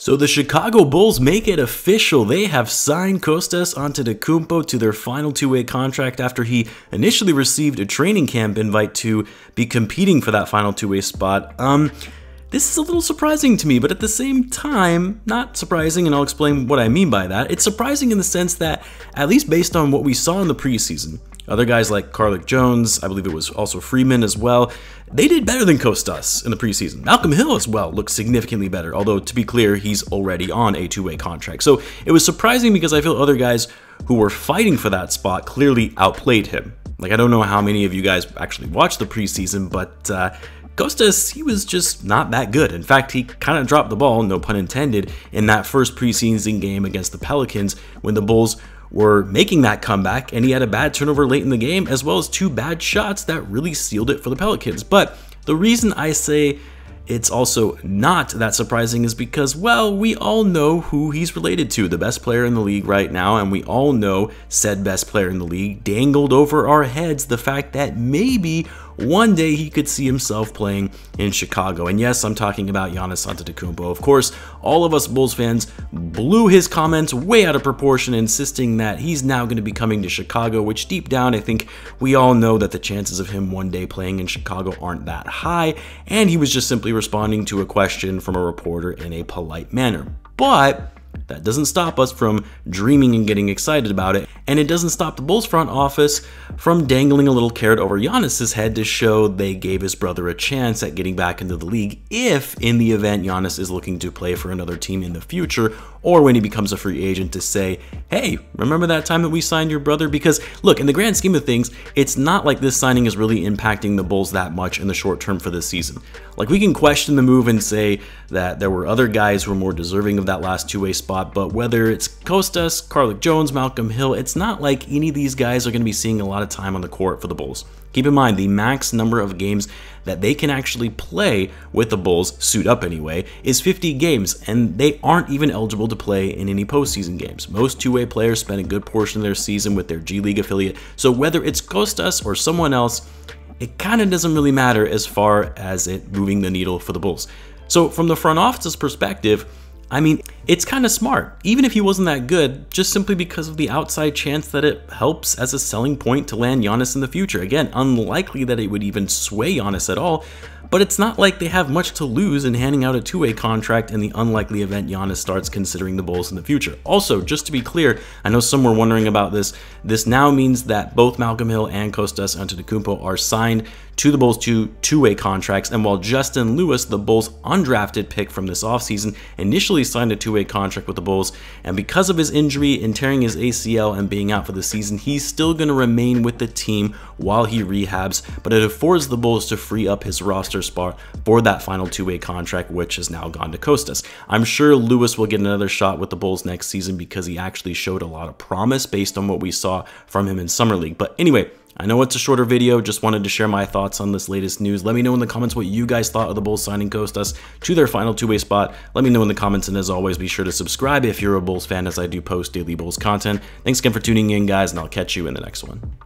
So the Chicago Bulls make it official. They have signed Kostas Antetokounmpo to their final two-way contract after he initially received a training camp invite to be competing for that final two-way spot. This is a little surprising to me, but at the same time, not surprising, and I'll explain what I mean by that. It's surprising in the sense that, at least based on what we saw in the preseason, other guys like Carlik Jones, I believe it was also Freeman as well, they did better than Kostas in the preseason. Malcolm Hill as well looked significantly better, although to be clear, he's already on a two-way contract. So it was surprising because I feel other guys who were fighting for that spot clearly outplayed him. Like, I don't know how many of you guys actually watched the preseason, but Kostas, he was just not that good. In fact, he kind of dropped the ball, no pun intended, in that first preseason game against the Pelicans when the Bulls were making that comeback, and he had a bad turnover late in the game, as well as two bad shots that really sealed it for the Pelicans. But the reason I say it's also not that surprising is because, well, we all know who he's related to, the best player in the league right now, and we all know said best player in the league dangled over our heads the fact that maybe one day he could see himself playing in Chicago. And yes, I'm talking about Giannis Antetokounmpo. Of course, all of us Bulls fans blew his comments way out of proportion, insisting that he's now going to be coming to Chicago, which deep down, I think we all know that the chances of him one day playing in Chicago aren't that high, and he was just simply responding to a question from a reporter in a polite manner. But that doesn't stop us from dreaming and getting excited about it, and it doesn't stop the Bulls front office from dangling a little carrot over Giannis's head to show they gave his brother a chance at getting back into the league if, in the event Giannis is looking to play for another team in the future, or when he becomes a free agent, to say, hey, remember that time that we signed your brother? Because, look, in the grand scheme of things, it's not like this signing is really impacting the Bulls that much in the short term for this season. Like, we can question the move and say that there were other guys who were more deserving of that last two-way spot, but whether it's Kostas, Carlik Jones, Malcolm Hill, it's not like any of these guys are going to be seeing a lot of time on the court for the Bulls. Keep in mind, the max number of games that they can actually play with the Bulls, suit up anyway, is 50 games, and they aren't even eligible to play in any postseason games. Most two-way players spend a good portion of their season with their G League affiliate, so whether it's Kostas or someone else, it kind of doesn't really matter as far as it moving the needle for the Bulls. So from the front office's perspective, I mean, it's kind of smart, even if he wasn't that good, just simply because of the outside chance that it helps as a selling point to land Giannis in the future. Again, unlikely that it would even sway Giannis at all, but it's not like they have much to lose in handing out a two-way contract in the unlikely event Giannis starts considering the Bulls in the future. Also, just to be clear, I know some were wondering about this. This now means that both Malcolm Hill and Kostas Antetokounmpo are signed to the Bulls to two-way contracts, and while Justin Lewis, the Bulls' undrafted pick from this offseason, initially signed a two-way contract with the Bulls, and because of his injury in tearing his ACL and being out for the season, he's still going to remain with the team while he rehabs, but it affords the Bulls to free up his roster spot for that final two-way contract, which has now gone to Kostas. I'm sure Lewis will get another shot with the Bulls next season because he actually showed a lot of promise based on what we saw from him in Summer League. But anyway, I know it's a shorter video, just wanted to share my thoughts on this latest news. Let me know in the comments what you guys thought of the Bulls signing Kostas to their final two-way spot. Let me know in the comments, and as always, be sure to subscribe if you're a Bulls fan, as I do post daily Bulls content. Thanks again for tuning in, guys, and I'll catch you in the next one.